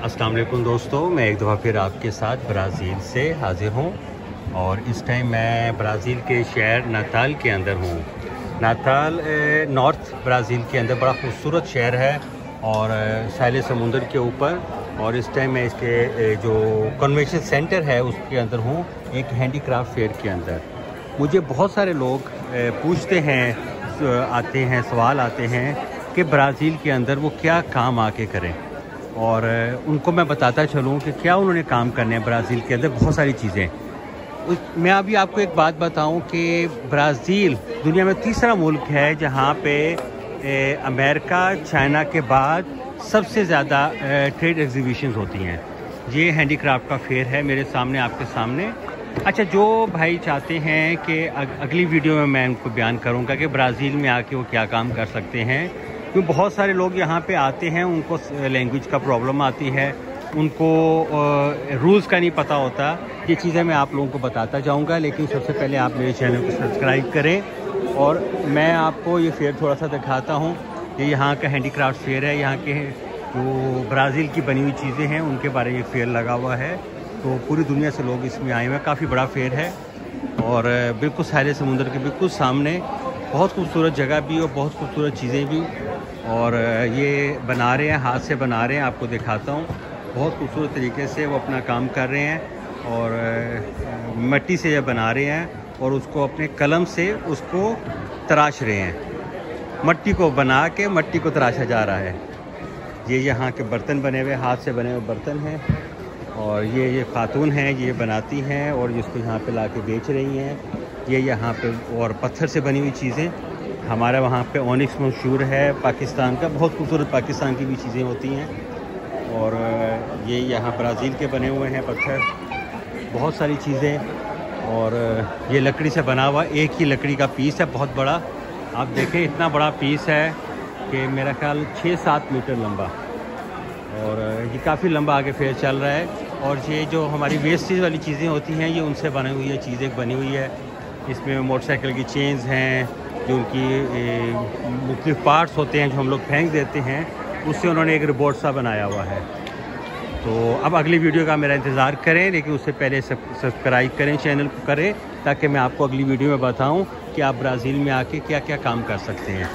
अस्सलाम वालेकुम दोस्तों, मैं एक दफ़ा फिर आपके साथ ब्राज़ील से हाज़िर हूँ और इस टाइम मैं ब्राज़ील के शहर नाताल के अंदर हूँ। नाताल नॉर्थ ब्राज़ील के अंदर बड़ा खूबसूरत शहर है और साहिल समुंदर के ऊपर। और इस टाइम मैं इसके जो कन्वेंशन सेंटर है उसके अंदर हूँ, एक हैंडीक्राफ्ट फेयर के अंदर। मुझे बहुत सारे लोग पूछते हैं, आते हैं, सवाल आते हैं कि ब्राज़ील के अंदर वो क्या काम आके करें, और उनको मैं बताता चलूँ कि क्या उन्होंने काम करने हैं ब्राज़ील के अंदर। बहुत सारी चीज़ें। मैं अभी आपको एक बात बताऊं कि ब्राज़ील दुनिया में तीसरा मुल्क है जहां पे अमेरिका, चाइना के बाद सबसे ज़्यादा ट्रेड एग्जीबिशंस होती हैं। ये हैंडीक्राफ्ट का फेयर है मेरे सामने, आपके सामने। अच्छा, जो भाई चाहते हैं कि अगली वीडियो में मैं उनको बयान करूँगा कि ब्राज़ील में आके वो क्या काम कर सकते हैं, क्योंकि बहुत सारे लोग यहाँ पे आते हैं, उनको लैंग्वेज का प्रॉब्लम आती है, उनको रूल्स का नहीं पता होता। ये चीज़ें मैं आप लोगों को बताता जाऊँगा, लेकिन सबसे पहले आप मेरे चैनल को सब्सक्राइब करें। और मैं आपको ये फेयर थोड़ा सा दिखाता हूँ। ये यहाँ का हैंडीक्राफ्ट फेयर है। यहाँ के जो ब्राज़ील की बनी हुई चीज़ें हैं उनके बारे में फेयर लगा हुआ है, तो पूरी दुनिया से लोग इसमें आए हुए हैं। काफ़ी बड़ा फेयर है और बिल्कुल साहिल समुंदर के बिल्कुल सामने। बहुत खूबसूरत जगह भी और बहुत खूबसूरत चीज़ें भी। और ये बना रहे हैं, हाथ से बना रहे हैं, आपको दिखाता हूँ। बहुत खूबसूरत तरीके से वो अपना काम कर रहे हैं और मिट्टी से ये बना रहे हैं और उसको अपने कलम से उसको तराश रहे हैं। मिट्टी को बना के मिट्टी को तराशा जा रहा है। ये यहाँ के बर्तन बने हुए, हाथ से बने हुए बर्तन हैं। और ये खातून हैं, ये बनाती हैं और जिसको यहाँ पे ला के बेच रही हैं। ये यहाँ पे और पत्थर से बनी हुई चीज़ें। हमारे वहाँ पे ओनिक्स मशहूर है पाकिस्तान का, बहुत खूबसूरत पाकिस्तान की भी चीज़ें होती हैं। और ये यहाँ ब्राज़ील के बने हुए हैं पत्थर, बहुत सारी चीज़ें। और ये लकड़ी से बना हुआ एक ही लकड़ी का पीस है, बहुत बड़ा। आप देखें, इतना बड़ा पीस है कि मेरा ख्याल 6-7 मीटर लंबा। और ये काफ़ी लंबा आगे फेयर चल रहा है। और ये जो हमारी वेस्टेज वाली चीज़ें होती हैं, ये उनसे बनी हुई है, चीज़ें बनी हुई है। इसमें मोटरसाइकिल की चेन्स हैं, जो उनकी मुख्तलिफ पार्ट्स होते हैं जो हम लोग फेंक देते हैं, उससे उन्होंने एक रोबोट सा बनाया हुआ है। तो अब अगली वीडियो का मेरा इंतज़ार करें, लेकिन उससे पहले सब्सक्राइब करें, चैनल को करें, ताकि मैं आपको अगली वीडियो में बताऊं कि आप ब्राज़ील में आके क्या क्या काम कर सकते हैं।